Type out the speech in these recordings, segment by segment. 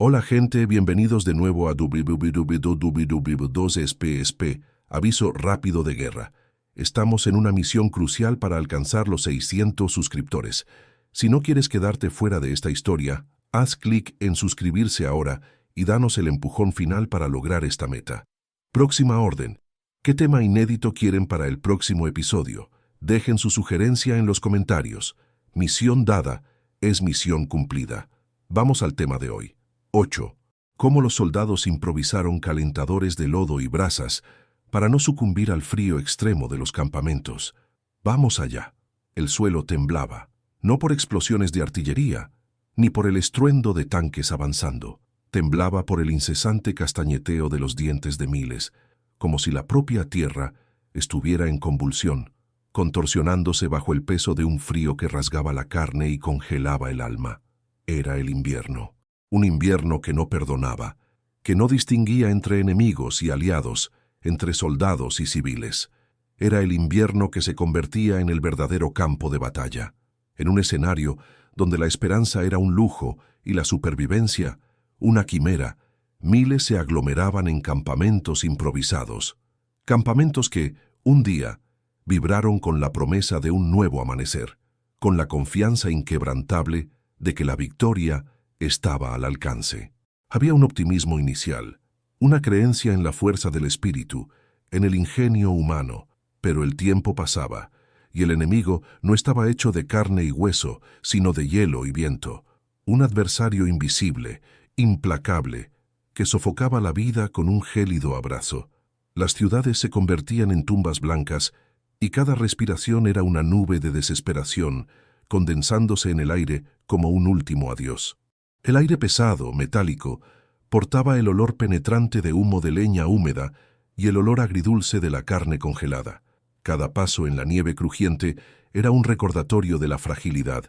Hola gente, bienvenidos de nuevo a www.2SP. Aviso rápido de guerra. Estamos en una misión crucial para alcanzar los 600 suscriptores. Si no quieres quedarte fuera de esta historia, haz clic en suscribirse ahora y danos el empujón final para lograr esta meta. Próxima orden. ¿Qué tema inédito quieren para el próximo episodio? Dejen su sugerencia en los comentarios. Misión dada es misión cumplida. Vamos al tema de hoy. 8. Cómo los soldados improvisaron calentadores de lodo y brasas para no sucumbir al frío extremo de los campamentos. Vamos allá. El suelo temblaba, no por explosiones de artillería, ni por el estruendo de tanques avanzando. Temblaba por el incesante castañeteo de los dientes de miles, como si la propia tierra estuviera en convulsión, contorsionándose bajo el peso de un frío que rasgaba la carne y congelaba el alma. Era el invierno. Un invierno que no perdonaba, que no distinguía entre enemigos y aliados, entre soldados y civiles. Era el invierno que se convertía en el verdadero campo de batalla, en un escenario donde la esperanza era un lujo y la supervivencia una quimera. Miles se aglomeraban en campamentos improvisados, campamentos que, un día, vibraron con la promesa de un nuevo amanecer, con la confianza inquebrantable de que la victoria estaba al alcance. Había un optimismo inicial, una creencia en la fuerza del espíritu, en el ingenio humano, pero el tiempo pasaba, y el enemigo no estaba hecho de carne y hueso, sino de hielo y viento, un adversario invisible, implacable, que sofocaba la vida con un gélido abrazo. Las ciudades se convertían en tumbas blancas, y cada respiración era una nube de desesperación, condensándose en el aire como un último adiós. El aire pesado, metálico, portaba el olor penetrante de humo de leña húmeda y el olor agridulce de la carne congelada. Cada paso en la nieve crujiente era un recordatorio de la fragilidad,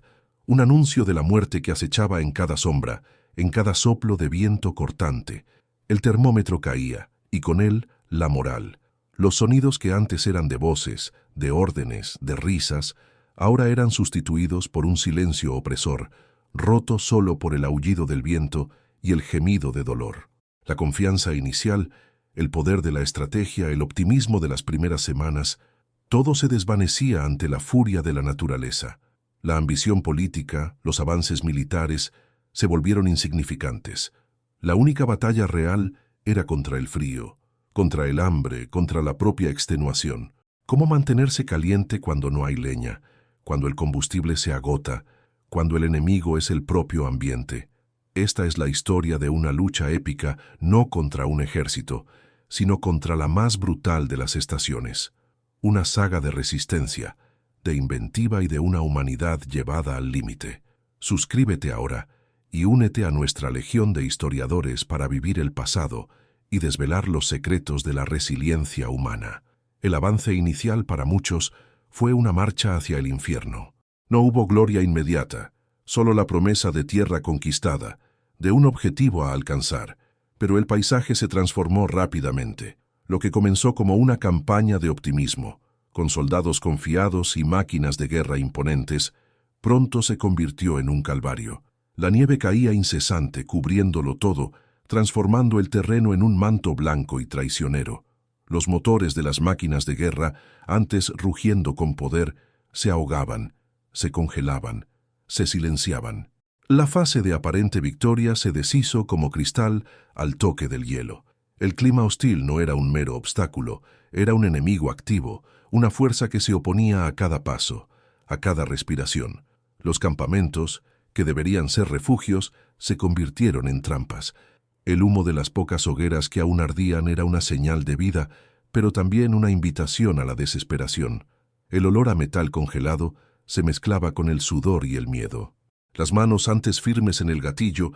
un anuncio de la muerte que acechaba en cada sombra, en cada soplo de viento cortante. El termómetro caía, y con él la moral. Los sonidos que antes eran de voces, de órdenes, de risas, ahora eran sustituidos por un silencio opresor, roto solo por el aullido del viento y el gemido de dolor. La confianza inicial, el poder de la estrategia, el optimismo de las primeras semanas, todo se desvanecía ante la furia de la naturaleza. La ambición política, los avances militares, se volvieron insignificantes. La única batalla real era contra el frío, contra el hambre, contra la propia extenuación. ¿Cómo mantenerse caliente cuando no hay leña, cuando el combustible se agota, cuando el enemigo es el propio ambiente? Esta es la historia de una lucha épica no contra un ejército, sino contra la más brutal de las estaciones. Una saga de resistencia, de inventiva y de una humanidad llevada al límite. Suscríbete ahora y únete a nuestra legión de historiadores para vivir el pasado y desvelar los secretos de la resiliencia humana. El avance inicial para muchos fue una marcha hacia el infierno. No hubo gloria inmediata, solo la promesa de tierra conquistada, de un objetivo a alcanzar, pero el paisaje se transformó rápidamente. Lo que comenzó como una campaña de optimismo, con soldados confiados y máquinas de guerra imponentes, pronto se convirtió en un calvario. La nieve caía incesante, cubriéndolo todo, transformando el terreno en un manto blanco y traicionero. Los motores de las máquinas de guerra, antes rugiendo con poder, se ahogaban, se congelaban, se silenciaban. La fase de aparente victoria se deshizo como cristal al toque del hielo. El clima hostil no era un mero obstáculo, era un enemigo activo, una fuerza que se oponía a cada paso, a cada respiración. Los campamentos, que deberían ser refugios, se convirtieron en trampas. El humo de las pocas hogueras que aún ardían era una señal de vida, pero también una invitación a la desesperación. El olor a metal congelado se mezclaba con el sudor y el miedo. Las manos antes firmes en el gatillo,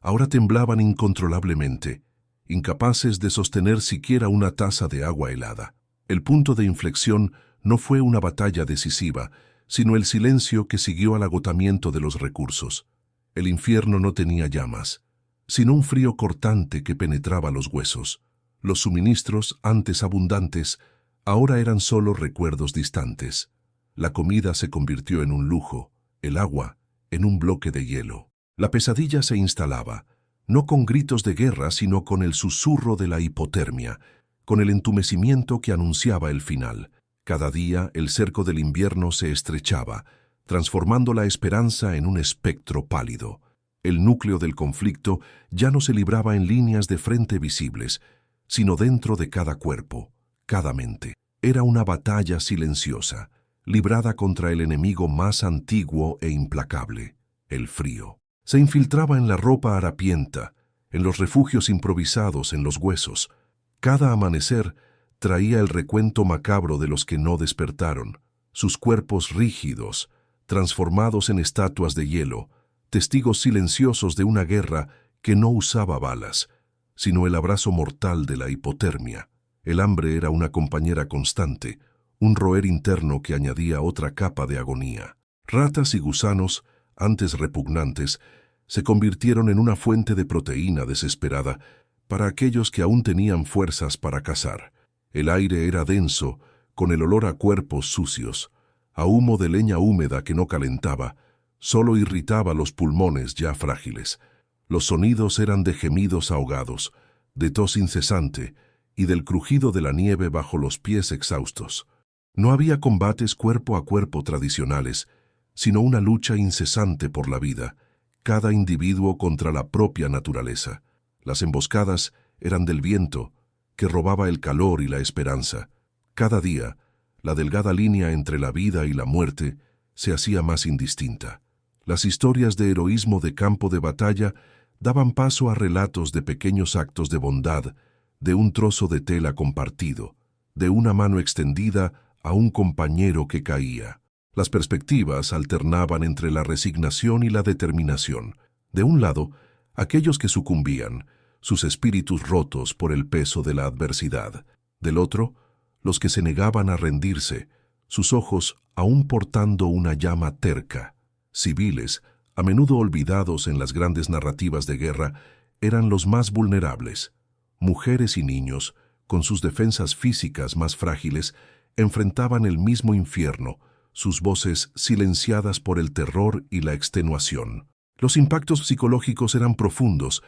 ahora temblaban incontrolablemente, incapaces de sostener siquiera una taza de agua helada. El punto de inflexión no fue una batalla decisiva, sino el silencio que siguió al agotamiento de los recursos. El infierno no tenía llamas, sino un frío cortante que penetraba los huesos. Los suministros, antes abundantes, ahora eran solo recuerdos distantes. La comida se convirtió en un lujo, el agua en un bloque de hielo. La pesadilla se instalaba, no con gritos de guerra, sino con el susurro de la hipotermia, con el entumecimiento que anunciaba el final. Cada día el cerco del invierno se estrechaba, transformando la esperanza en un espectro pálido. El núcleo del conflicto ya no se libraba en líneas de frente visibles, sino dentro de cada cuerpo, cada mente. Era una batalla silenciosa, librada contra el enemigo más antiguo e implacable, el frío. Se infiltraba en la ropa harapienta, en los refugios improvisados, en los huesos. Cada amanecer traía el recuento macabro de los que no despertaron, sus cuerpos rígidos, transformados en estatuas de hielo, testigos silenciosos de una guerra que no usaba balas, sino el abrazo mortal de la hipotermia. El hambre era una compañera constante, un roer interno que añadía otra capa de agonía. Ratas y gusanos, antes repugnantes, se convirtieron en una fuente de proteína desesperada para aquellos que aún tenían fuerzas para cazar. El aire era denso, con el olor a cuerpos sucios, a humo de leña húmeda que no calentaba, solo irritaba los pulmones ya frágiles. Los sonidos eran de gemidos ahogados, de tos incesante y del crujido de la nieve bajo los pies exhaustos. No había combates cuerpo a cuerpo tradicionales, sino una lucha incesante por la vida, cada individuo contra la propia naturaleza. Las emboscadas eran del viento, que robaba el calor y la esperanza. Cada día, la delgada línea entre la vida y la muerte se hacía más indistinta. Las historias de heroísmo de campo de batalla daban paso a relatos de pequeños actos de bondad, de un trozo de tela compartido, de una mano extendida a un compañero que caía. Las perspectivas alternaban entre la resignación y la determinación. De un lado, aquellos que sucumbían, sus espíritus rotos por el peso de la adversidad. Del otro, los que se negaban a rendirse, sus ojos aún portando una llama terca. Civiles, a menudo olvidados en las grandes narrativas de guerra, eran los más vulnerables. Mujeres y niños, con sus defensas físicas más frágiles, enfrentaban el mismo infierno, sus voces silenciadas por el terror y la extenuación. Los impactos psicológicos eran profundos,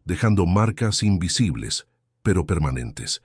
dejando marcas invisibles, pero permanentes.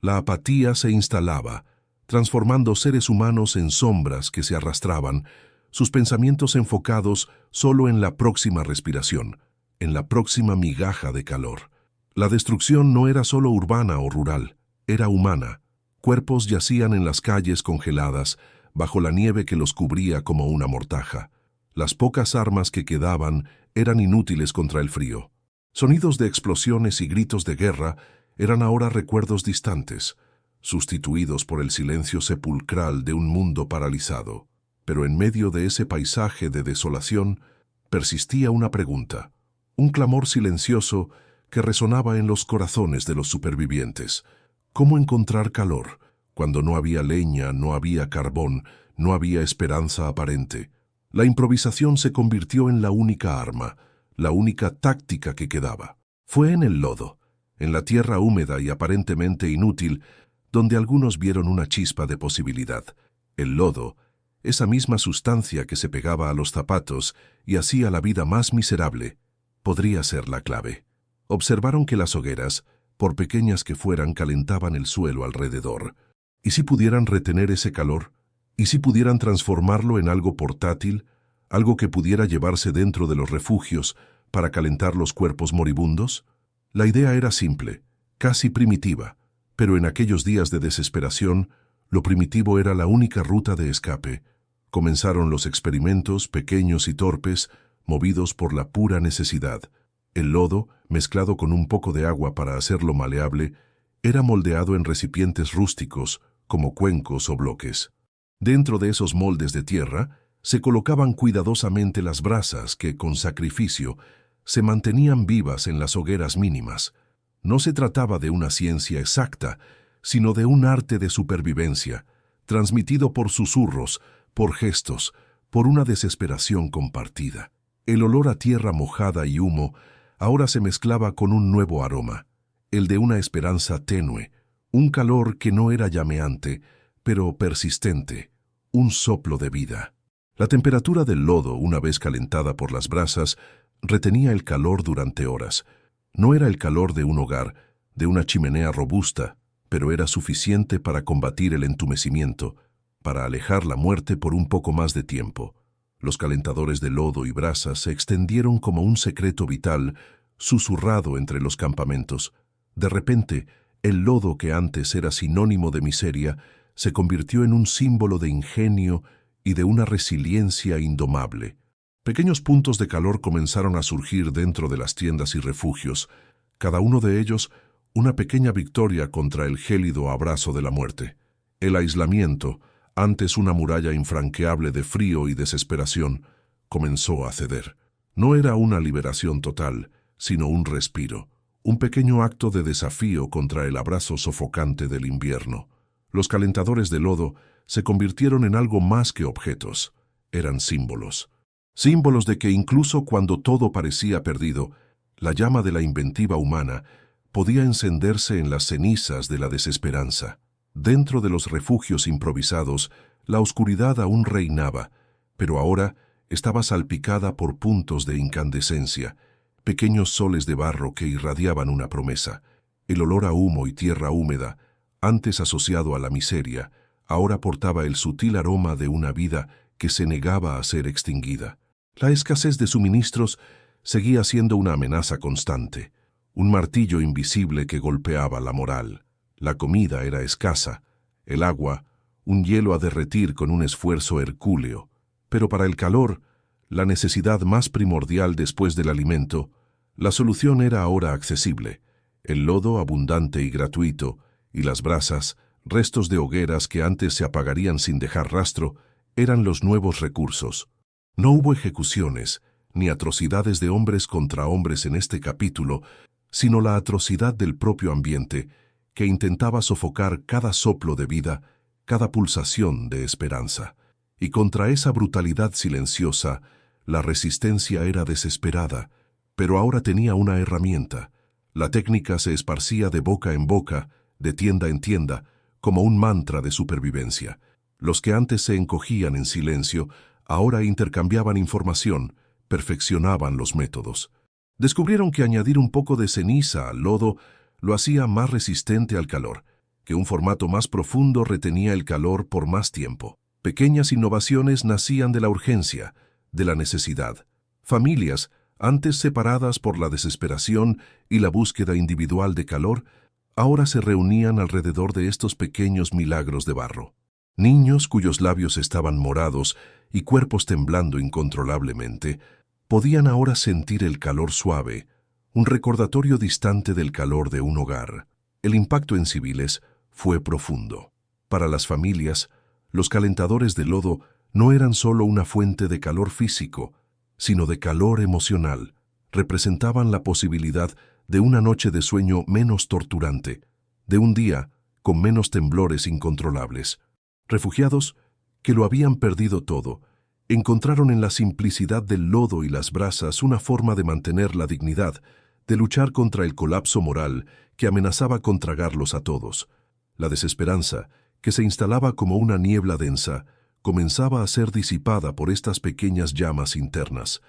La apatía se instalaba, transformando seres humanos en sombras que se arrastraban, sus pensamientos enfocados solo en la próxima respiración, en la próxima migaja de calor. La destrucción no era solo urbana o rural, era humana. Cuerpos yacían en las calles congeladas, bajo la nieve que los cubría como una mortaja. Las pocas armas que quedaban eran inútiles contra el frío. Sonidos de explosiones y gritos de guerra eran ahora recuerdos distantes, sustituidos por el silencio sepulcral de un mundo paralizado. Pero en medio de ese paisaje de desolación persistía una pregunta, un clamor silencioso que resonaba en los corazones de los supervivientes. ¿Cómo encontrar calor cuando no había leña, no había carbón, no había esperanza aparente? La improvisación se convirtió en la única arma, la única táctica que quedaba. Fue en el lodo, en la tierra húmeda y aparentemente inútil, donde algunos vieron una chispa de posibilidad. El lodo, esa misma sustancia que se pegaba a los zapatos y hacía la vida más miserable, podría ser la clave. Observaron que las hogueras, por pequeñas que fueran, calentaban el suelo alrededor. ¿Y si pudieran retener ese calor? ¿Y si pudieran transformarlo en algo portátil, algo que pudiera llevarse dentro de los refugios para calentar los cuerpos moribundos? La idea era simple, casi primitiva, pero en aquellos días de desesperación, lo primitivo era la única ruta de escape. Comenzaron los experimentos, pequeños y torpes, movidos por la pura necesidad. El lodo, mezclado con un poco de agua para hacerlo maleable, era moldeado en recipientes rústicos, como cuencos o bloques. Dentro de esos moldes de tierra, se colocaban cuidadosamente las brasas que, con sacrificio, se mantenían vivas en las hogueras mínimas. No se trataba de una ciencia exacta, sino de un arte de supervivencia, transmitido por susurros, por gestos, por una desesperación compartida. El olor a tierra mojada y humo ahora se mezclaba con un nuevo aroma, el de una esperanza tenue, un calor que no era llameante, pero persistente, un soplo de vida. La temperatura del lodo, una vez calentada por las brasas, retenía el calor durante horas. No era el calor de un hogar, de una chimenea robusta, pero era suficiente para combatir el entumecimiento, para alejar la muerte por un poco más de tiempo. Los calentadores de lodo y brasas se extendieron como un secreto vital, susurrado entre los campamentos. De repente, el lodo que antes era sinónimo de miseria se convirtió en un símbolo de ingenio y de una resiliencia indomable. Pequeños puntos de calor comenzaron a surgir dentro de las tiendas y refugios, cada uno de ellos una pequeña victoria contra el gélido abrazo de la muerte. El aislamiento, antes una muralla infranqueable de frío y desesperación, comenzó a ceder. No era una liberación total, sino un respiro, un pequeño acto de desafío contra el abrazo sofocante del invierno. Los calentadores de lodo se convirtieron en algo más que objetos, eran símbolos. Símbolos de que incluso cuando todo parecía perdido, la llama de la inventiva humana podía encenderse en las cenizas de la desesperanza. Dentro de los refugios improvisados, la oscuridad aún reinaba, pero ahora estaba salpicada por puntos de incandescencia, pequeños soles de barro que irradiaban una promesa. El olor a humo y tierra húmeda, antes asociado a la miseria, ahora portaba el sutil aroma de una vida que se negaba a ser extinguida. La escasez de suministros seguía siendo una amenaza constante, un martillo invisible que golpeaba la moral. La comida era escasa, el agua, un hielo a derretir con un esfuerzo hercúleo. Pero para el calor, la necesidad más primordial después del alimento, la solución era ahora accesible. El lodo abundante y gratuito, y las brasas, restos de hogueras que antes se apagarían sin dejar rastro, eran los nuevos recursos. No hubo ejecuciones, ni atrocidades de hombres contra hombres en este capítulo, sino la atrocidad del propio ambiente, que intentaba sofocar cada soplo de vida, cada pulsación de esperanza. Y contra esa brutalidad silenciosa, la resistencia era desesperada, pero ahora tenía una herramienta. La técnica se esparcía de boca en boca, de tienda en tienda, como un mantra de supervivencia. Los que antes se encogían en silencio, ahora intercambiaban información, perfeccionaban los métodos. Descubrieron que añadir un poco de ceniza al lodo lo hacía más resistente al calor, que un formato más profundo retenía el calor por más tiempo. Pequeñas innovaciones nacían de la urgencia, de la necesidad. Familias, antes separadas por la desesperación y la búsqueda individual de calor, ahora se reunían alrededor de estos pequeños milagros de barro. Niños cuyos labios estaban morados y cuerpos temblando incontrolablemente, podían ahora sentir el calor suave, un recordatorio distante del calor de un hogar. El impacto en civiles fue profundo. Para las familias, los calentadores de lodo no eran solo una fuente de calor físico, sino de calor emocional. Representaban la posibilidad de una noche de sueño menos torturante, de un día con menos temblores incontrolables. Refugiados, que lo habían perdido todo, encontraron en la simplicidad del lodo y las brasas una forma de mantener la dignidad, de luchar contra el colapso moral que amenazaba con tragarlos a todos. La desesperanza, que se instalaba como una niebla densa, comenzaba a ser disipada por estas pequeñas llamas internas.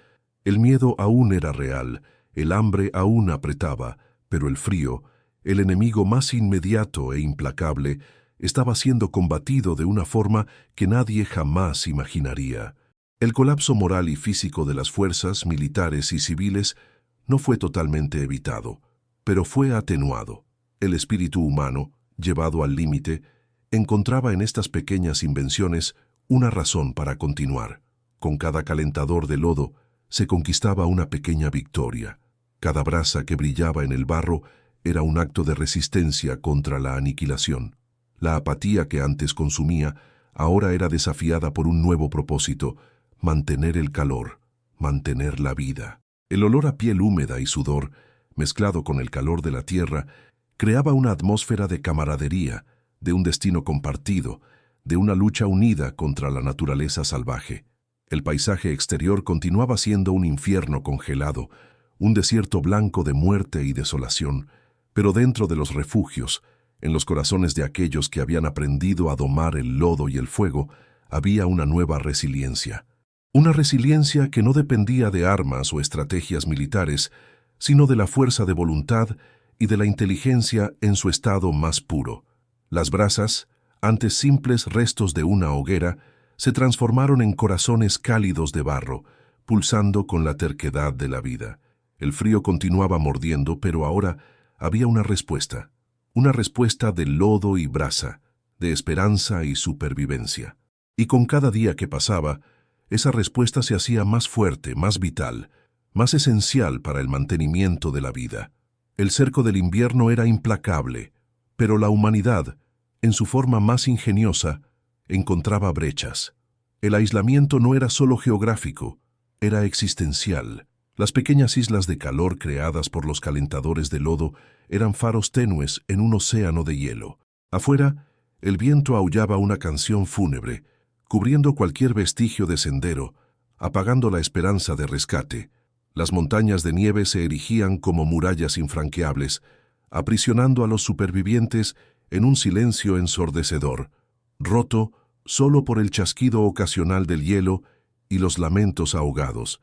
El miedo aún era real, el hambre aún apretaba, pero el frío, el enemigo más inmediato e implacable, estaba siendo combatido de una forma que nadie jamás imaginaría. El colapso moral y físico de las fuerzas militares y civiles no fue totalmente evitado, pero fue atenuado. El espíritu humano, llevado al límite, encontraba en estas pequeñas invenciones una razón para continuar. Con cada calentador de lodo se conquistaba una pequeña victoria. Cada brasa que brillaba en el barro era un acto de resistencia contra la aniquilación. La apatía que antes consumía ahora era desafiada por un nuevo propósito: mantener el calor, mantener la vida. El olor a piel húmeda y sudor, mezclado con el calor de la tierra, creaba una atmósfera de camaradería, de un destino compartido, de una lucha unida contra la naturaleza salvaje. El paisaje exterior continuaba siendo un infierno congelado, un desierto blanco de muerte y desolación, pero dentro de los refugios, en los corazones de aquellos que habían aprendido a domar el lodo y el fuego, había una nueva resiliencia. Una resiliencia que no dependía de armas o estrategias militares, sino de la fuerza de voluntad y de la inteligencia en su estado más puro. Las brasas, antes simples restos de una hoguera, se transformaron en corazones cálidos de barro, pulsando con la terquedad de la vida. El frío continuaba mordiendo, pero ahora había una respuesta de lodo y brasa, de esperanza y supervivencia. Y con cada día que pasaba, esa respuesta se hacía más fuerte, más vital, más esencial para el mantenimiento de la vida. El cerco del invierno era implacable, pero la humanidad, en su forma más ingeniosa, encontraba brechas. El aislamiento no era solo geográfico, era existencial. Las pequeñas islas de calor creadas por los calentadores de lodo eran faros tenues en un océano de hielo. Afuera, el viento aullaba una canción fúnebre, cubriendo cualquier vestigio de sendero, apagando la esperanza de rescate. Las montañas de nieve se erigían como murallas infranqueables, aprisionando a los supervivientes en un silencio ensordecedor, roto solo por el chasquido ocasional del hielo y los lamentos ahogados.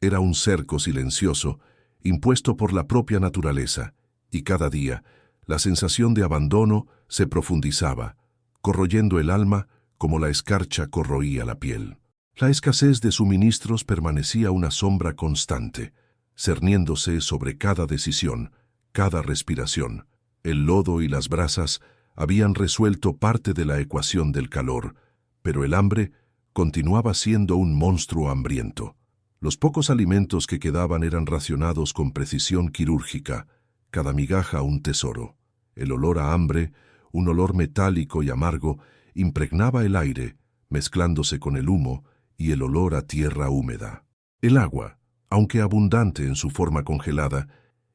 Era un cerco silencioso, impuesto por la propia naturaleza, y cada día la sensación de abandono se profundizaba, corroyendo el alma como la escarcha corroía la piel. La escasez de suministros permanecía una sombra constante, cerniéndose sobre cada decisión, cada respiración. El lodo y las brasas habían resuelto parte de la ecuación del calor, pero el hambre continuaba siendo un monstruo hambriento. Los pocos alimentos que quedaban eran racionados con precisión quirúrgica, cada migaja un tesoro. El olor a hambre, un olor metálico y amargo, impregnaba el aire, mezclándose con el humo y el olor a tierra húmeda. El agua, aunque abundante en su forma congelada,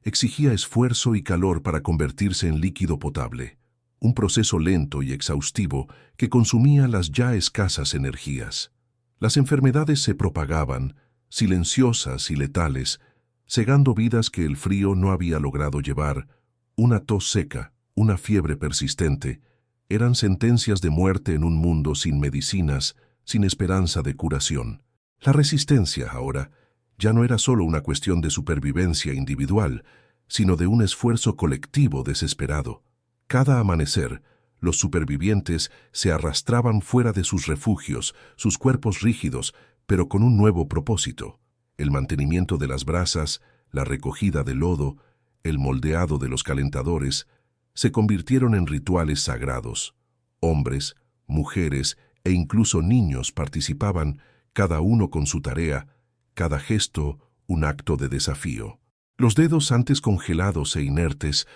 exigía esfuerzo y calor para convertirse en líquido potable, un proceso lento y exhaustivo que consumía las ya escasas energías. Las enfermedades se propagaban, silenciosas y letales, cegando vidas que el frío no había logrado llevar. Una tos seca, una fiebre persistente, eran sentencias de muerte en un mundo sin medicinas, sin esperanza de curación. La resistencia, ahora, ya no era solo una cuestión de supervivencia individual, sino de un esfuerzo colectivo desesperado. Cada amanecer, los supervivientes se arrastraban fuera de sus refugios, sus cuerpos rígidos, pero con un nuevo propósito: el mantenimiento de las brasas, la recogida del lodo, el moldeado de los calentadores, se convirtieron en rituales sagrados. Hombres, mujeres e incluso niños participaban, cada uno con su tarea, cada gesto un acto de desafío. Los dedos, antes congelados e inertes,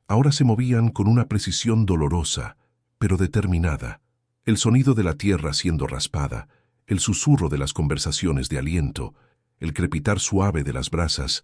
ahora se movían con una precisión dolorosa, pero determinada. El sonido de la tierra siendo raspada, el susurro de las conversaciones de aliento, el crepitar suave de las brasas,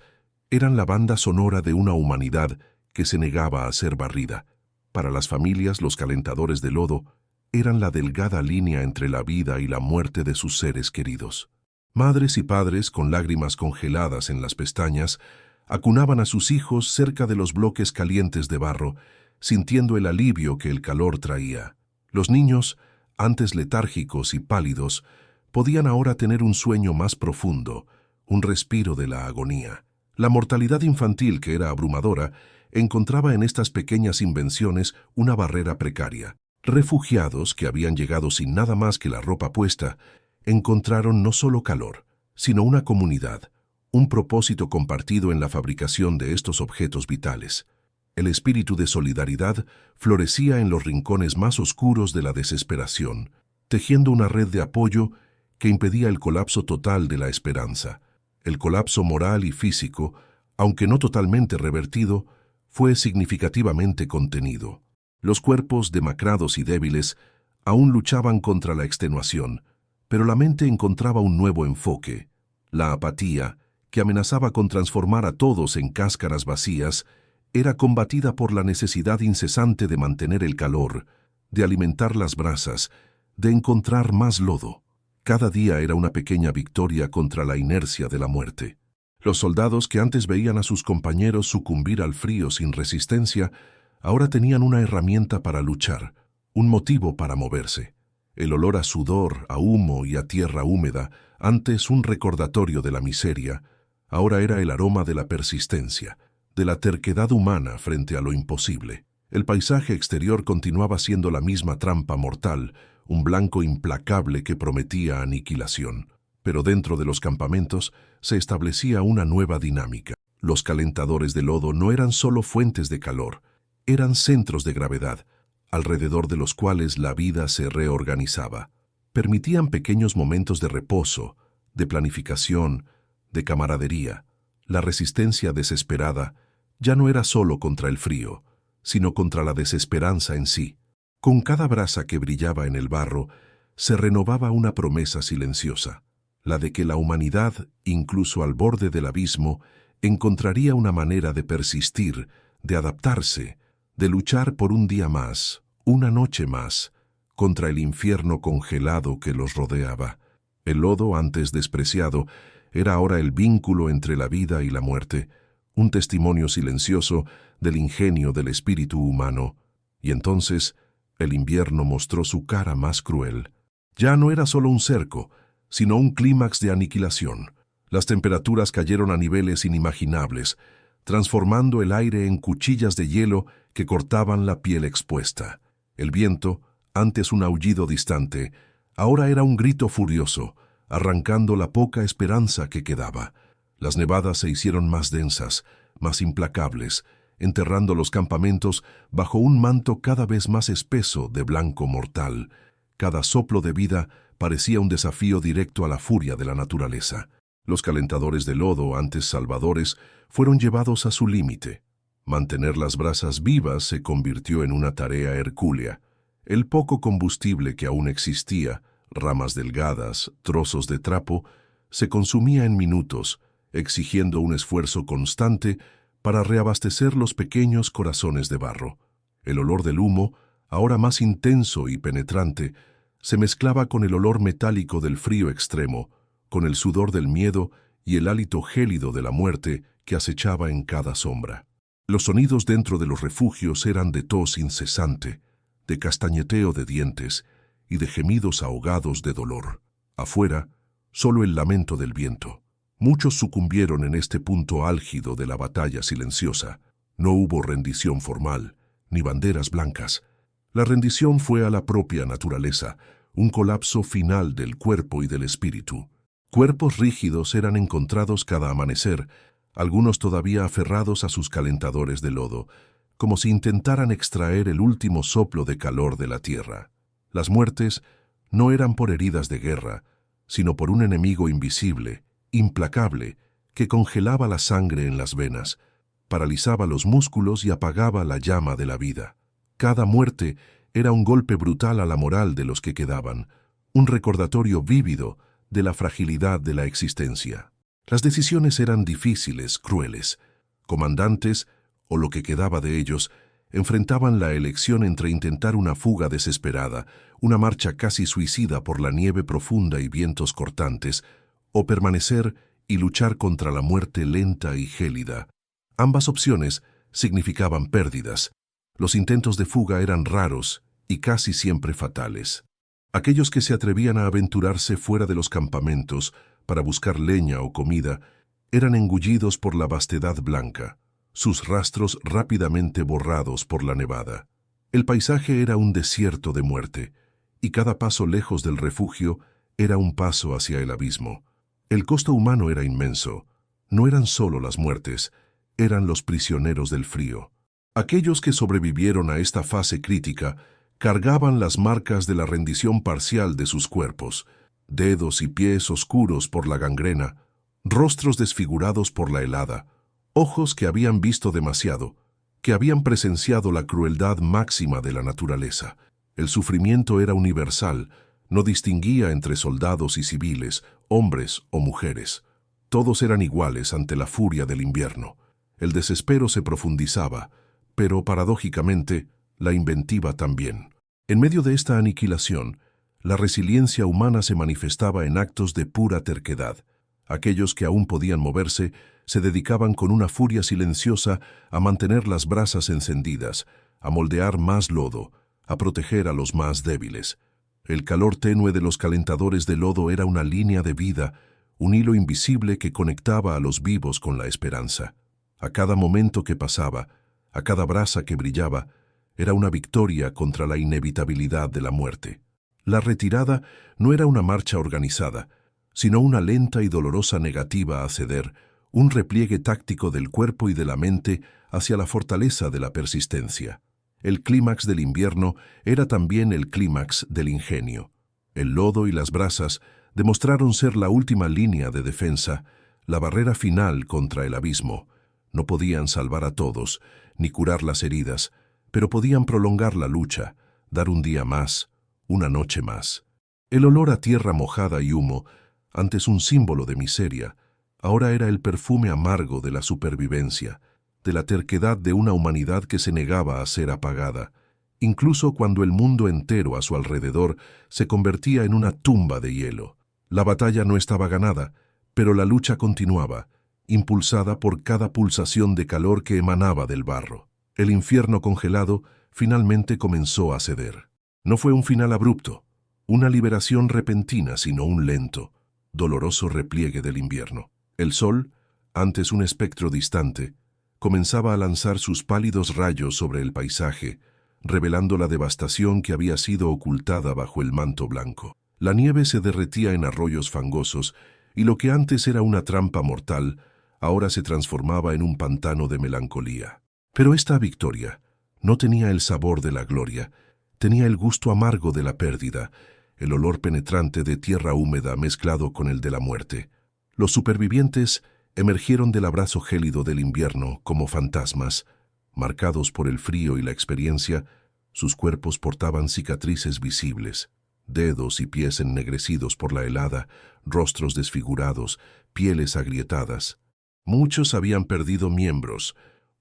eran la banda sonora de una humanidad que se negaba a ser barrida. Para las familias, los calentadores de lodo eran la delgada línea entre la vida y la muerte de sus seres queridos. Madres y padres, con lágrimas congeladas en las pestañas, acunaban a sus hijos cerca de los bloques calientes de barro, sintiendo el alivio que el calor traía. Los niños, antes letárgicos y pálidos, podían ahora tener un sueño más profundo, un respiro de la agonía. La mortalidad infantil, que era abrumadora, encontraba en estas pequeñas invenciones una barrera precaria. Refugiados, que habían llegado sin nada más que la ropa puesta, encontraron no solo calor, sino una comunidad, un propósito compartido en la fabricación de estos objetos vitales. El espíritu de solidaridad florecía en los rincones más oscuros de la desesperación, tejiendo una red de apoyo que impedía el colapso total de la esperanza. El colapso moral y físico, aunque no totalmente revertido, fue significativamente contenido. Los cuerpos demacrados y débiles aún luchaban contra la extenuación, pero la mente encontraba un nuevo enfoque. La apatía, que amenazaba con transformar a todos en cáscaras vacías, era combatida por la necesidad incesante de mantener el calor, de alimentar las brasas, de encontrar más lodo. Cada día era una pequeña victoria contra la inercia de la muerte. Los soldados que antes veían a sus compañeros sucumbir al frío sin resistencia, ahora tenían una herramienta para luchar, un motivo para moverse. El olor a sudor, a humo y a tierra húmeda, antes un recordatorio de la miseria, ahora era el aroma de la persistencia, de la terquedad humana frente a lo imposible. El paisaje exterior continuaba siendo la misma trampa mortal, un blanco implacable que prometía aniquilación. Pero dentro de los campamentos se establecía una nueva dinámica. Los calentadores de lodo no eran solo fuentes de calor, eran centros de gravedad, alrededor de los cuales la vida se reorganizaba. Permitían pequeños momentos de reposo, de planificación, de camaradería. La resistencia desesperada ya no era solo contra el frío, sino contra la desesperanza en sí. Con cada brasa que brillaba en el barro, se renovaba una promesa silenciosa, la de que la humanidad, incluso al borde del abismo, encontraría una manera de persistir, de adaptarse, de luchar por un día más, una noche más, contra el infierno congelado que los rodeaba. El lodo, antes despreciado, era ahora el vínculo entre la vida y la muerte, un testimonio silencioso del ingenio del espíritu humano. Y entonces el invierno mostró su cara más cruel. Ya no era solo un cerco, sino un clímax de aniquilación. Las temperaturas cayeron a niveles inimaginables, transformando el aire en cuchillas de hielo que cortaban la piel expuesta. El viento, antes un aullido distante, ahora era un grito furioso, arrancando la poca esperanza que quedaba. Las nevadas se hicieron más densas, más implacables, enterrando los campamentos bajo un manto cada vez más espeso de blanco mortal. Cada soplo de vida parecía un desafío directo a la furia de la naturaleza. Los calentadores de lodo, antes salvadores, fueron llevados a su límite. Mantener las brasas vivas se convirtió en una tarea hercúlea. El poco combustible que aún existía, ramas delgadas, trozos de trapo, se consumía en minutos, exigiendo un esfuerzo constante para reabastecer los pequeños corazones de barro. El olor del humo, ahora más intenso y penetrante, se mezclaba con el olor metálico del frío extremo, con el sudor del miedo y el hálito gélido de la muerte que acechaba en cada sombra. Los sonidos dentro de los refugios eran de tos incesante, de castañeteo de dientes y de gemidos ahogados de dolor. Afuera, solo el lamento del viento. Muchos sucumbieron en este punto álgido de la batalla silenciosa. No hubo rendición formal, ni banderas blancas. La rendición fue a la propia naturaleza, un colapso final del cuerpo y del espíritu. Cuerpos rígidos eran encontrados cada amanecer, algunos todavía aferrados a sus calentadores de lodo, como si intentaran extraer el último soplo de calor de la tierra. Las muertes no eran por heridas de guerra, sino por un enemigo invisible, implacable, que congelaba la sangre en las venas, paralizaba los músculos y apagaba la llama de la vida. Cada muerte era un golpe brutal a la moral de los que quedaban, un recordatorio vívido de la fragilidad de la existencia. Las decisiones eran difíciles, crueles. Comandantes, o lo que quedaba de ellos, enfrentaban la elección entre intentar una fuga desesperada, una marcha casi suicida por la nieve profunda y vientos cortantes, o permanecer y luchar contra la muerte lenta y gélida. Ambas opciones significaban pérdidas. Los intentos de fuga eran raros y casi siempre fatales. Aquellos que se atrevían a aventurarse fuera de los campamentos para buscar leña o comida eran engullidos por la vastedad blanca, sus rastros rápidamente borrados por la nevada. El paisaje era un desierto de muerte, y cada paso lejos del refugio era un paso hacia el abismo. El costo humano era inmenso. No eran solo las muertes, eran los prisioneros del frío. Aquellos que sobrevivieron a esta fase crítica cargaban las marcas de la rendición parcial de sus cuerpos, dedos y pies oscuros por la gangrena, rostros desfigurados por la helada, ojos que habían visto demasiado, que habían presenciado la crueldad máxima de la naturaleza. El sufrimiento era universal, no distinguía entre soldados y civiles, hombres o mujeres. Todos eran iguales ante la furia del invierno. El desespero se profundizaba, pero paradójicamente, la inventiva también. En medio de esta aniquilación, la resiliencia humana se manifestaba en actos de pura terquedad. Aquellos que aún podían moverse se dedicaban con una furia silenciosa a mantener las brasas encendidas, a moldear más lodo, a proteger a los más débiles. El calor tenue de los calentadores de lodo era una línea de vida, un hilo invisible que conectaba a los vivos con la esperanza. A cada momento que pasaba, a cada brasa que brillaba, era una victoria contra la inevitabilidad de la muerte. La retirada no era una marcha organizada, sino una lenta y dolorosa negativa a ceder, un repliegue táctico del cuerpo y de la mente hacia la fortaleza de la persistencia. El clímax del invierno era también el clímax del ingenio. El lodo y las brasas demostraron ser la última línea de defensa, la barrera final contra el abismo. No podían salvar a todos, ni curar las heridas, pero podían prolongar la lucha, dar un día más, una noche más. El olor a tierra mojada y humo, antes un símbolo de miseria, ahora era el perfume amargo de la supervivencia, de la terquedad de una humanidad que se negaba a ser apagada, incluso cuando el mundo entero a su alrededor se convertía en una tumba de hielo. La batalla no estaba ganada, pero la lucha continuaba, impulsada por cada pulsación de calor que emanaba del barro. El infierno congelado finalmente comenzó a ceder. No fue un final abrupto, una liberación repentina, sino un lento, doloroso repliegue del invierno. El sol, antes un espectro distante, comenzaba a lanzar sus pálidos rayos sobre el paisaje, revelando la devastación que había sido ocultada bajo el manto blanco. La nieve se derretía en arroyos fangosos, y lo que antes era una trampa mortal, ahora se transformaba en un pantano de melancolía. Pero esta victoria no tenía el sabor de la gloria, tenía el gusto amargo de la pérdida, el olor penetrante de tierra húmeda mezclado con el de la muerte. Los supervivientes emergieron del abrazo gélido del invierno como fantasmas. Marcados por el frío y la experiencia, sus cuerpos portaban cicatrices visibles, dedos y pies ennegrecidos por la helada, rostros desfigurados, pieles agrietadas. Muchos habían perdido miembros,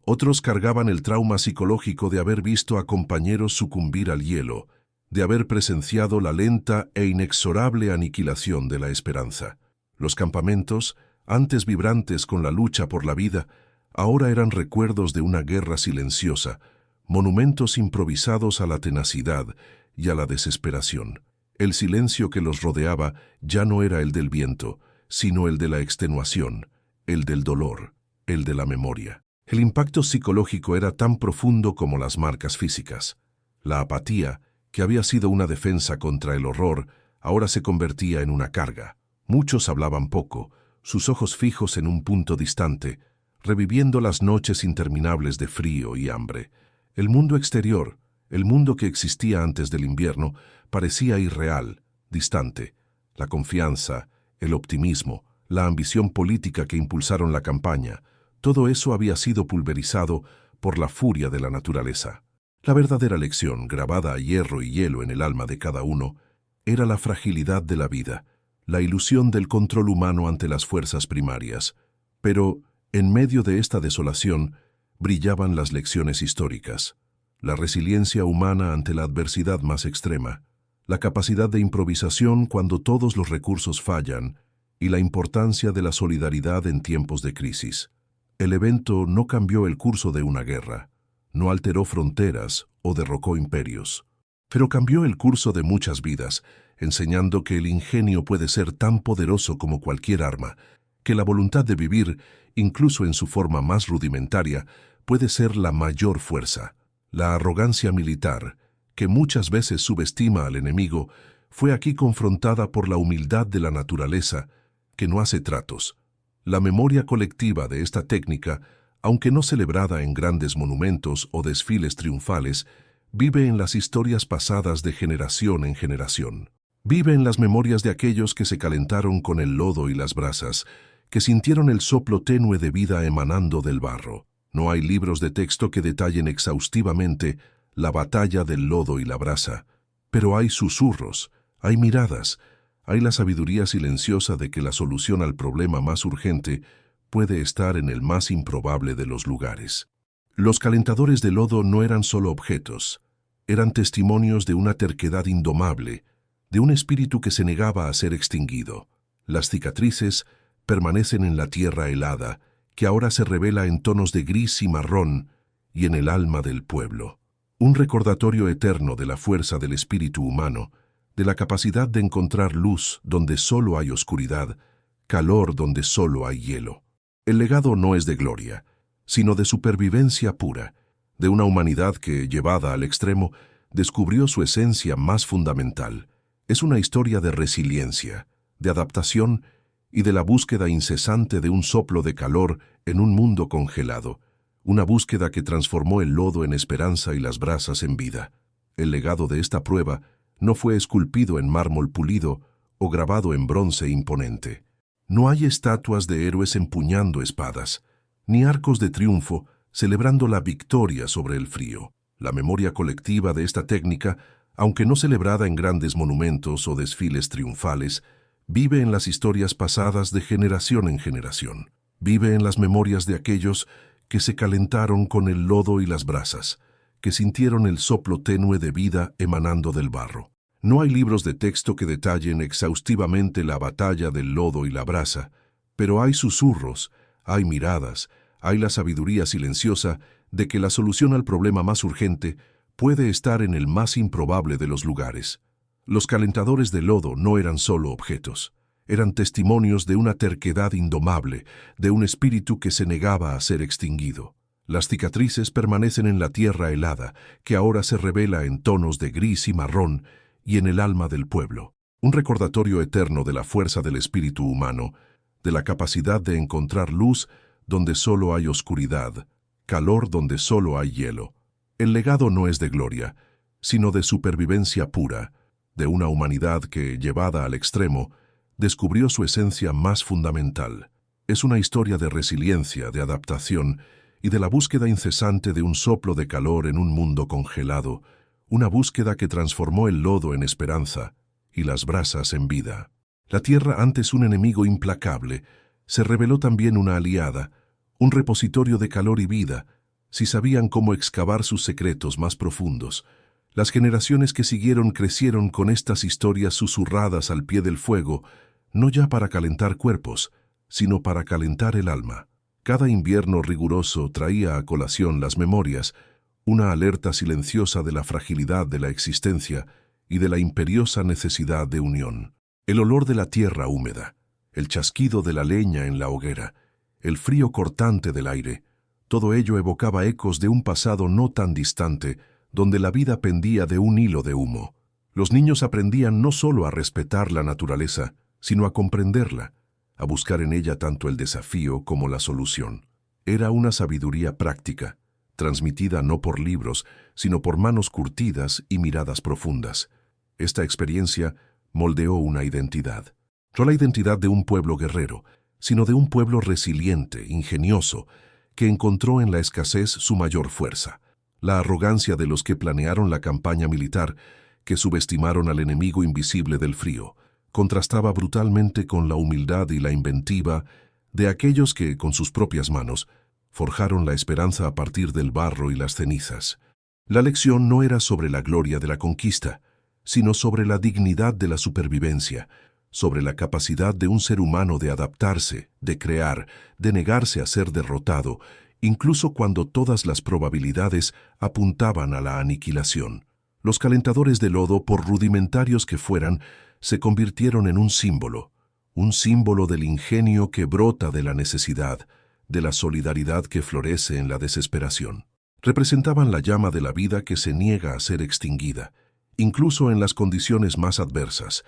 otros cargaban el trauma psicológico de haber visto a compañeros sucumbir al hielo, de haber presenciado la lenta e inexorable aniquilación de la esperanza. Los campamentos, antes vibrantes con la lucha por la vida, ahora eran recuerdos de una guerra silenciosa, monumentos improvisados a la tenacidad y a la desesperación. El silencio que los rodeaba ya no era el del viento, sino el de la extenuación, el del dolor, el de la memoria. El impacto psicológico era tan profundo como las marcas físicas. La apatía, que había sido una defensa contra el horror, ahora se convertía en una carga. Muchos hablaban poco, sus ojos fijos en un punto distante, reviviendo las noches interminables de frío y hambre. El mundo exterior, el mundo que existía antes del invierno, parecía irreal, distante. La confianza, el optimismo, la ambición política que impulsaron la campaña, todo eso había sido pulverizado por la furia de la naturaleza. La verdadera lección, grabada a hierro y hielo en el alma de cada uno, era la fragilidad de la vida, la ilusión del control humano ante las fuerzas primarias. Pero, en medio de esta desolación, brillaban las lecciones históricas, la resiliencia humana ante la adversidad más extrema, la capacidad de improvisación cuando todos los recursos fallan y la importancia de la solidaridad en tiempos de crisis. El evento no cambió el curso de una guerra, no alteró fronteras o derrocó imperios, pero cambió el curso de muchas vidas, enseñando que el ingenio puede ser tan poderoso como cualquier arma, que la voluntad de vivir, incluso en su forma más rudimentaria, puede ser la mayor fuerza. La arrogancia militar, que muchas veces subestima al enemigo, fue aquí confrontada por la humildad de la naturaleza, que no hace tratos. La memoria colectiva de esta técnica, aunque no celebrada en grandes monumentos o desfiles triunfales, vive en las historias pasadas de generación en generación. Vive en las memorias de aquellos que se calentaron con el lodo y las brasas, que sintieron el soplo tenue de vida emanando del barro. No hay libros de texto que detallen exhaustivamente la batalla del lodo y la brasa, pero hay susurros, hay miradas, hay la sabiduría silenciosa de que la solución al problema más urgente puede estar en el más improbable de los lugares. Los calentadores de lodo no eran solo objetos, eran testimonios de una terquedad indomable, de un espíritu que se negaba a ser extinguido. Las cicatrices permanecen en la tierra helada, que ahora se revela en tonos de gris y marrón, y en el alma del pueblo. Un recordatorio eterno de la fuerza del espíritu humano, de la capacidad de encontrar luz donde solo hay oscuridad, calor donde solo hay hielo. El legado no es de gloria, sino de supervivencia pura, de una humanidad que, llevada al extremo, descubrió su esencia más fundamental. Es una historia de resiliencia, de adaptación y de la búsqueda incesante de un soplo de calor en un mundo congelado, una búsqueda que transformó el lodo en esperanza y las brasas en vida. El legado de esta prueba no fue esculpido en mármol pulido o grabado en bronce imponente. No hay estatuas de héroes empuñando espadas, ni arcos de triunfo celebrando la victoria sobre el frío. La memoria colectiva de esta técnica, aunque no celebrada en grandes monumentos o desfiles triunfales, vive en las historias pasadas de generación en generación. Vive en las memorias de aquellos que se calentaron con el lodo y las brasas, que sintieron el soplo tenue de vida emanando del barro. No hay libros de texto que detallen exhaustivamente la batalla del lodo y la brasa, pero hay susurros, hay miradas, hay la sabiduría silenciosa de que la solución al problema más urgente puede estar en el más improbable de los lugares. Los calentadores de lodo no eran solo objetos, eran testimonios de una terquedad indomable, de un espíritu que se negaba a ser extinguido. Las cicatrices permanecen en la tierra helada, que ahora se revela en tonos de gris y marrón, y en el alma del pueblo. Un recordatorio eterno de la fuerza del espíritu humano, de la capacidad de encontrar luz donde solo hay oscuridad, calor donde solo hay hielo. El legado no es de gloria, sino de supervivencia pura, de una humanidad que, llevada al extremo, descubrió su esencia más fundamental. Es una historia de resiliencia, de adaptación y de la búsqueda incesante de un soplo de calor en un mundo congelado, una búsqueda que transformó el lodo en esperanza y las brasas en vida. La tierra, antes un enemigo implacable, se reveló también una aliada, un repositorio de calor y vida, si sabían cómo excavar sus secretos más profundos. Las generaciones que siguieron crecieron con estas historias susurradas al pie del fuego, no ya para calentar cuerpos, sino para calentar el alma. Cada invierno riguroso traía a colación las memorias, una alerta silenciosa de la fragilidad de la existencia y de la imperiosa necesidad de unión. El olor de la tierra húmeda, el chasquido de la leña en la hoguera, el frío cortante del aire, todo ello evocaba ecos de un pasado no tan distante, donde la vida pendía de un hilo de humo. Los niños aprendían no solo a respetar la naturaleza, sino a comprenderla, a buscar en ella tanto el desafío como la solución. Era una sabiduría práctica, transmitida no por libros, sino por manos curtidas y miradas profundas. Esta experiencia moldeó una identidad. No la identidad de un pueblo guerrero, sino de un pueblo resiliente, ingenioso, que encontró en la escasez su mayor fuerza. La arrogancia de los que planearon la campaña militar, que subestimaron al enemigo invisible del frío, contrastaba brutalmente con la humildad y la inventiva de aquellos que, con sus propias manos, forjaron la esperanza a partir del barro y las cenizas. La lección no era sobre la gloria de la conquista, sino sobre la dignidad de la supervivencia, sobre la capacidad de un ser humano de adaptarse, de crear, de negarse a ser derrotado, incluso cuando todas las probabilidades apuntaban a la aniquilación. Los calentadores de lodo, por rudimentarios que fueran, se convirtieron en un símbolo del ingenio que brota de la necesidad, de la solidaridad que florece en la desesperación. Representaban la llama de la vida que se niega a ser extinguida, incluso en las condiciones más adversas.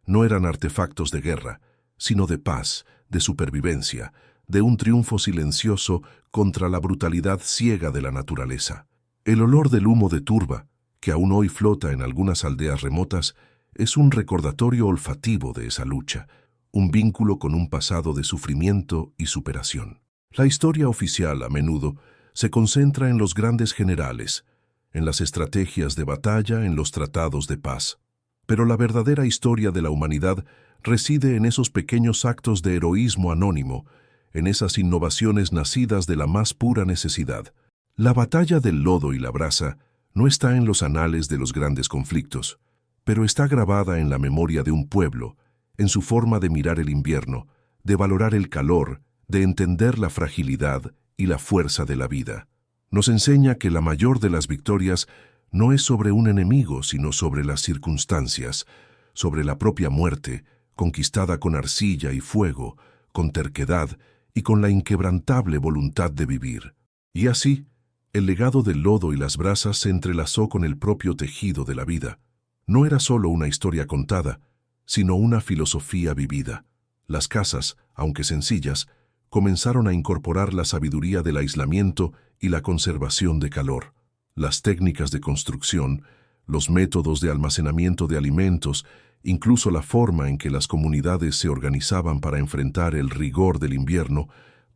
No eran artefactos de guerra, sino de paz, de supervivencia, de un triunfo silencioso contra la brutalidad ciega de la naturaleza. El olor del humo de turba, que aún hoy flota en algunas aldeas remotas, es un recordatorio olfativo de esa lucha, un vínculo con un pasado de sufrimiento y superación. La historia oficial, a menudo, se concentra en los grandes generales, en las estrategias de batalla, en los tratados de paz. Pero la verdadera historia de la humanidad reside en esos pequeños actos de heroísmo anónimo, en esas innovaciones nacidas de la más pura necesidad. La batalla del lodo y la brasa no está en los anales de los grandes conflictos, pero está grabada en la memoria de un pueblo, en su forma de mirar el invierno, de valorar el calor, de entender la fragilidad y la fuerza de la vida. Nos enseña que la mayor de las victorias no es sobre un enemigo, sino sobre las circunstancias, sobre la propia muerte, conquistada con arcilla y fuego, con terquedad y con la inquebrantable voluntad de vivir. Y así, el legado del lodo y las brasas se entrelazó con el propio tejido de la vida. No era solo una historia contada, sino una filosofía vivida. Las casas, aunque sencillas, comenzaron a incorporar la sabiduría del aislamiento y la conservación de calor. Las técnicas de construcción, los métodos de almacenamiento de alimentos, incluso la forma en que las comunidades se organizaban para enfrentar el rigor del invierno,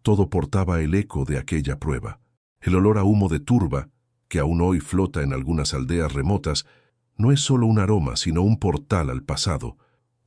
todo portaba el eco de aquella prueba. El olor a humo de turba, que aún hoy flota en algunas aldeas remotas, no es solo un aroma, sino un portal al pasado,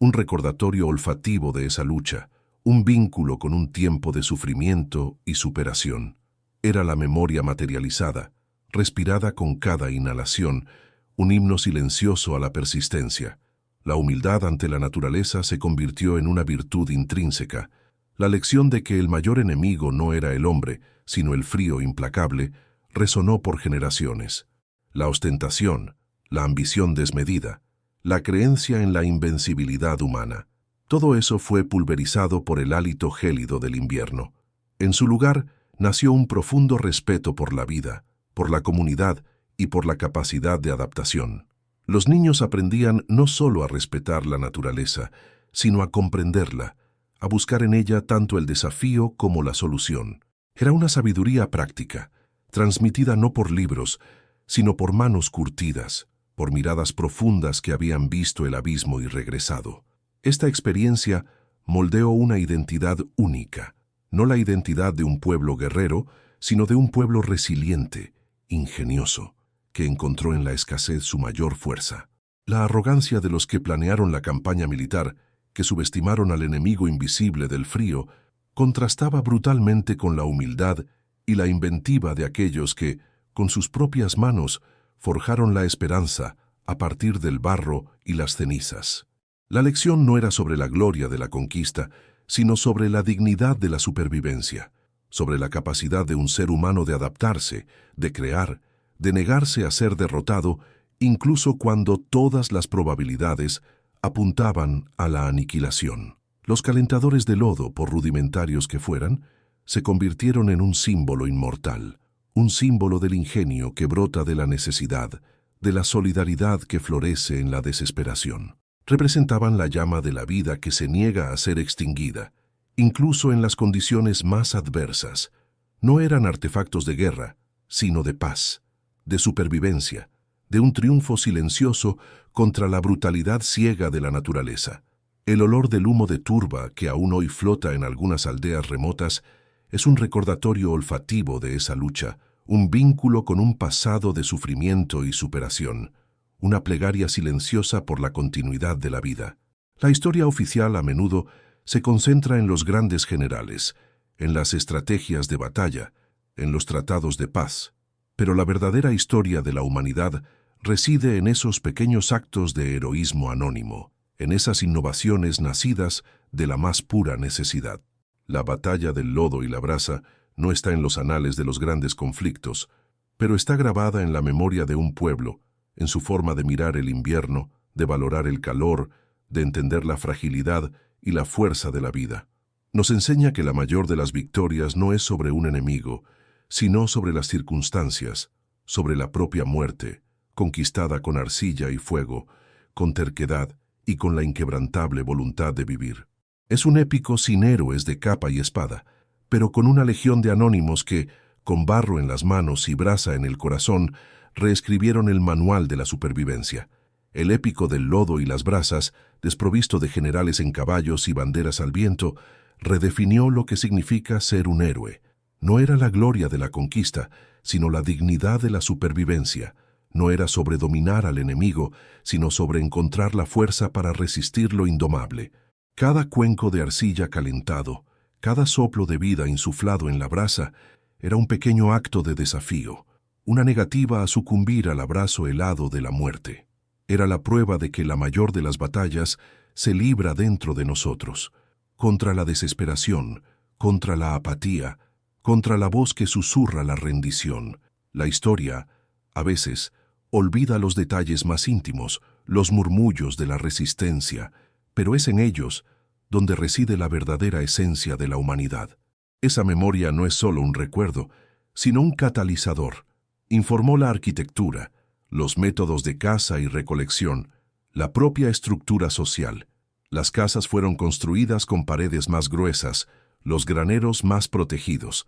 un recordatorio olfativo de esa lucha, un vínculo con un tiempo de sufrimiento y superación. Era la memoria materializada, respirada con cada inhalación, un himno silencioso a la persistencia. La humildad ante la naturaleza se convirtió en una virtud intrínseca. La lección de que el mayor enemigo no era el hombre, sino el frío implacable, resonó por generaciones. La ostentación, la ambición desmedida, la creencia en la invencibilidad humana. Todo eso fue pulverizado por el hálito gélido del invierno. En su lugar nació un profundo respeto por la vida, por la comunidad y por la capacidad de adaptación. Los niños aprendían no solo a respetar la naturaleza, sino a comprenderla, a buscar en ella tanto el desafío como la solución. Era una sabiduría práctica, transmitida no por libros, sino por manos curtidas, por miradas profundas que habían visto el abismo y regresado. Esta experiencia moldeó una identidad única, no la identidad de un pueblo guerrero, sino de un pueblo resiliente, ingenioso, que encontró en la escasez su mayor fuerza. La arrogancia de los que planearon la campaña militar, que subestimaron al enemigo invisible del frío, contrastaba brutalmente con la humildad y la inventiva de aquellos que, con sus propias manos, forjaron la esperanza a partir del barro y las cenizas. La lección no era sobre la gloria de la conquista, sino sobre la dignidad de la supervivencia, sobre la capacidad de un ser humano de adaptarse, de crear, de negarse a ser derrotado, incluso cuando todas las probabilidades apuntaban a la aniquilación. Los calentadores de lodo, por rudimentarios que fueran, se convirtieron en un símbolo inmortal, un símbolo del ingenio que brota de la necesidad, de la solidaridad que florece en la desesperación. Representaban la llama de la vida que se niega a ser extinguida, incluso en las condiciones más adversas. No eran artefactos de guerra, sino de paz, de supervivencia, de un triunfo silencioso contra la brutalidad ciega de la naturaleza. El olor del humo de turba, que aún hoy flota en algunas aldeas remotas, es un recordatorio olfativo de esa lucha, un vínculo con un pasado de sufrimiento y superación, una plegaria silenciosa por la continuidad de la vida. La historia oficial a menudo se concentra en los grandes generales, en las estrategias de batalla, en los tratados de paz, pero la verdadera historia de la humanidad reside en esos pequeños actos de heroísmo anónimo, en esas innovaciones nacidas de la más pura necesidad. La batalla del lodo y la brasa no está en los anales de los grandes conflictos, pero está grabada en la memoria de un pueblo, en su forma de mirar el invierno, de valorar el calor, de entender la fragilidad y la fuerza de la vida. Nos enseña que la mayor de las victorias no es sobre un enemigo, sino sobre las circunstancias, sobre la propia muerte, conquistada con arcilla y fuego, con terquedad y con la inquebrantable voluntad de vivir. Es un épico sin héroes de capa y espada, pero con una legión de anónimos que, con barro en las manos y brasa en el corazón, reescribieron el manual de la supervivencia. El épico del lodo y las brasas, desprovisto de generales en caballos y banderas al viento, redefinió lo que significa ser un héroe. No era la gloria de la conquista, sino la dignidad de la supervivencia. No era sobre dominar al enemigo, sino sobre encontrar la fuerza para resistir lo indomable. Cada cuenco de arcilla calentado, cada soplo de vida insuflado en la brasa, era un pequeño acto de desafío, una negativa a sucumbir al abrazo helado de la muerte. Era la prueba de que la mayor de las batallas se libra dentro de nosotros, contra la desesperación, contra la apatía, contra la voz que susurra la rendición. La historia, a veces, olvida los detalles más íntimos, los murmullos de la resistencia, pero es en ellos donde reside la verdadera esencia de la humanidad. Esa memoria no es solo un recuerdo, sino un catalizador. Informó la arquitectura, los métodos de caza y recolección, la propia estructura social. Las casas fueron construidas con paredes más gruesas, los graneros más protegidos.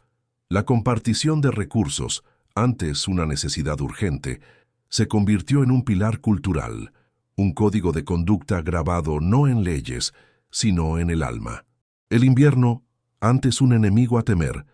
La compartición de recursos, antes una necesidad urgente, se convirtió en un pilar cultural, un código de conducta grabado no en leyes, sino en el alma. El invierno, antes un enemigo a temer,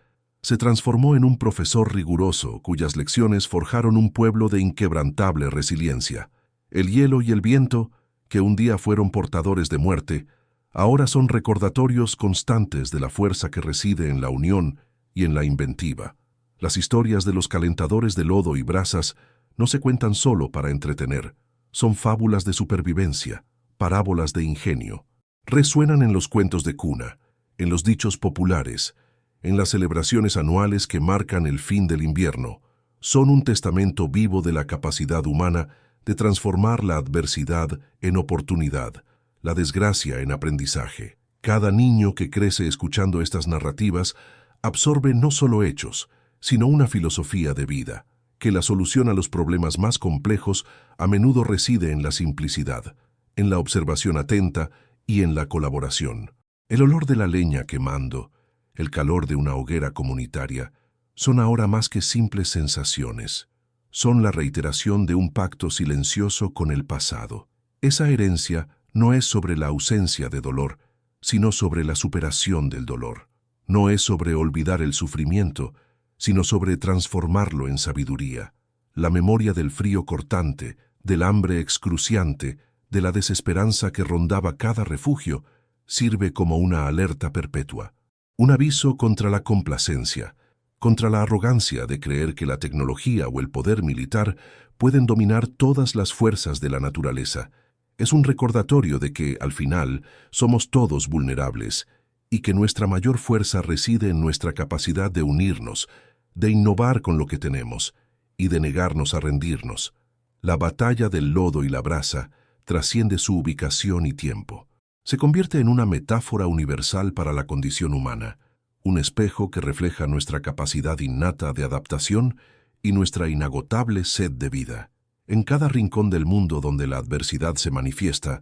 se transformó en un profesor riguroso cuyas lecciones forjaron un pueblo de inquebrantable resiliencia. El hielo y el viento, que un día fueron portadores de muerte, ahora son recordatorios constantes de la fuerza que reside en la unión y en la inventiva. Las historias de los calentadores de lodo y brasas no se cuentan solo para entretener, son fábulas de supervivencia, parábolas de ingenio. Resuenan en los cuentos de cuna, en los dichos populares, en las celebraciones anuales que marcan el fin del invierno. Son un testamento vivo de la capacidad humana de transformar la adversidad en oportunidad, la desgracia en aprendizaje. Cada niño que crece escuchando estas narrativas absorbe no solo hechos, sino una filosofía de vida, que la solución a los problemas más complejos a menudo reside en la simplicidad, en la observación atenta y en la colaboración. El olor de la leña quemando, el calor de una hoguera comunitaria, son ahora más que simples sensaciones. Son la reiteración de un pacto silencioso con el pasado. Esa herencia no es sobre la ausencia de dolor, sino sobre la superación del dolor. No es sobre olvidar el sufrimiento, sino sobre transformarlo en sabiduría. La memoria del frío cortante, del hambre excruciante, de la desesperanza que rondaba cada refugio, sirve como una alerta perpetua. Un aviso contra la complacencia, contra la arrogancia de creer que la tecnología o el poder militar pueden dominar todas las fuerzas de la naturaleza. Es un recordatorio de que, al final, somos todos vulnerables y que nuestra mayor fuerza reside en nuestra capacidad de unirnos, de innovar con lo que tenemos y de negarnos a rendirnos. La batalla del lodo y la brasa trasciende su ubicación y tiempo. Se convierte en una metáfora universal para la condición humana, un espejo que refleja nuestra capacidad innata de adaptación y nuestra inagotable sed de vida. En cada rincón del mundo donde la adversidad se manifiesta,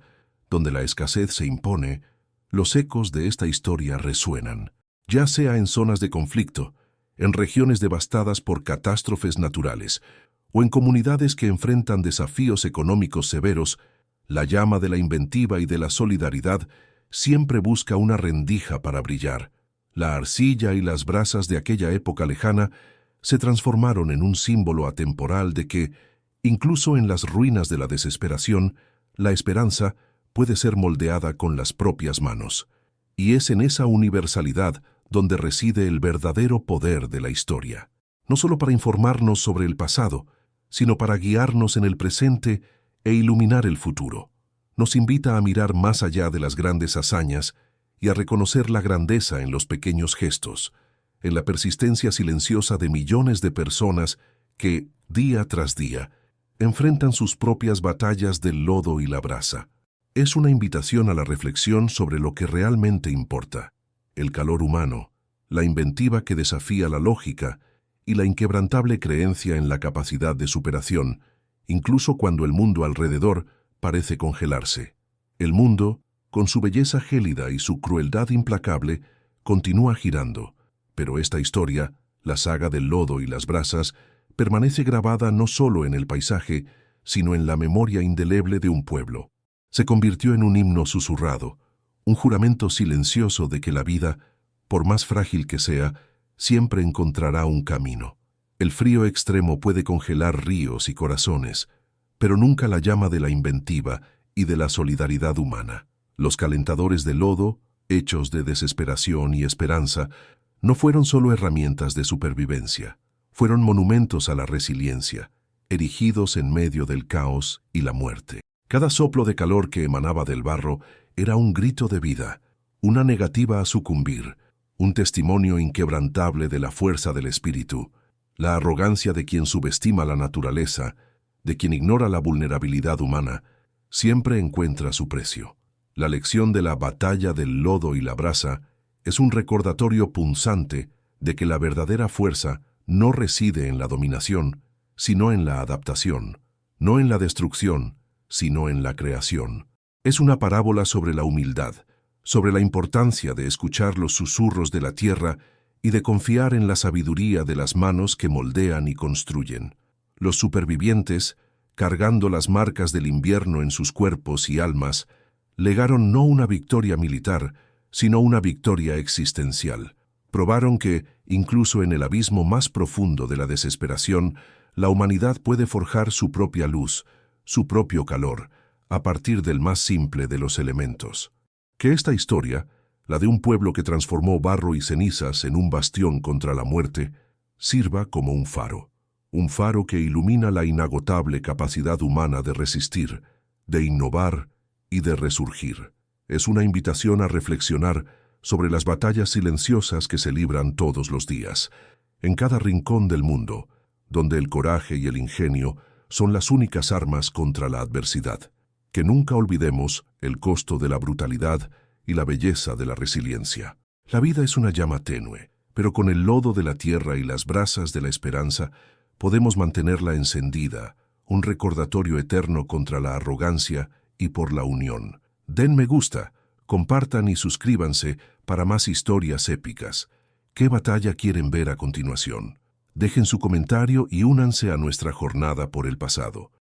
donde la escasez se impone, los ecos de esta historia resuenan, ya sea en zonas de conflicto, en regiones devastadas por catástrofes naturales, o en comunidades que enfrentan desafíos económicos severos. La llama de la inventiva y de la solidaridad siempre busca una rendija para brillar. La arcilla y las brasas de aquella época lejana se transformaron en un símbolo atemporal de que, incluso en las ruinas de la desesperación, la esperanza puede ser moldeada con las propias manos. Y es en esa universalidad donde reside el verdadero poder de la historia. No solo para informarnos sobre el pasado, sino para guiarnos en el presente e iluminar el futuro. Nos invita a mirar más allá de las grandes hazañas y a reconocer la grandeza en los pequeños gestos, en la persistencia silenciosa de millones de personas que, día tras día, enfrentan sus propias batallas del lodo y la brasa. Es una invitación a la reflexión sobre lo que realmente importa: el calor humano, la inventiva que desafía la lógica y la inquebrantable creencia en la capacidad de superación, incluso cuando el mundo alrededor parece congelarse. El mundo, con su belleza gélida y su crueldad implacable, continúa girando, pero esta historia, la saga del lodo y las brasas, permanece grabada no solo en el paisaje, sino en la memoria indeleble de un pueblo. Se convirtió en un himno susurrado, un juramento silencioso de que la vida, por más frágil que sea, siempre encontrará un camino. El frío extremo puede congelar ríos y corazones, pero nunca la llama de la inventiva y de la solidaridad humana. Los calentadores de lodo, hechos de desesperación y esperanza, no fueron solo herramientas de supervivencia, fueron monumentos a la resiliencia, erigidos en medio del caos y la muerte. Cada soplo de calor que emanaba del barro era un grito de vida, una negativa a sucumbir, un testimonio inquebrantable de la fuerza del espíritu. La arrogancia de quien subestima la naturaleza, de quien ignora la vulnerabilidad humana, siempre encuentra su precio. La lección de la batalla del lodo y la brasa es un recordatorio punzante de que la verdadera fuerza no reside en la dominación, sino en la adaptación, no en la destrucción, sino en la creación. Es una parábola sobre la humildad, sobre la importancia de escuchar los susurros de la tierra y de confiar en la sabiduría de las manos que moldean y construyen. Los supervivientes, cargando las marcas del invierno en sus cuerpos y almas, legaron no una victoria militar, sino una victoria existencial. Probaron que, incluso en el abismo más profundo de la desesperación, la humanidad puede forjar su propia luz, su propio calor, a partir del más simple de los elementos. Que esta historia, la de un pueblo que transformó barro y cenizas en un bastión contra la muerte, sirva como un faro que ilumina la inagotable capacidad humana de resistir, de innovar y de resurgir. Es una invitación a reflexionar sobre las batallas silenciosas que se libran todos los días, en cada rincón del mundo, donde el coraje y el ingenio son las únicas armas contra la adversidad. Que nunca olvidemos el costo de la brutalidad y la belleza de la resiliencia. La vida es una llama tenue, pero con el lodo de la tierra y las brasas de la esperanza podemos mantenerla encendida, un recordatorio eterno contra la arrogancia y por la unión. Den me gusta, compartan y suscríbanse para más historias épicas. ¿Qué batalla quieren ver a continuación? Dejen su comentario y únanse a nuestra jornada por el pasado.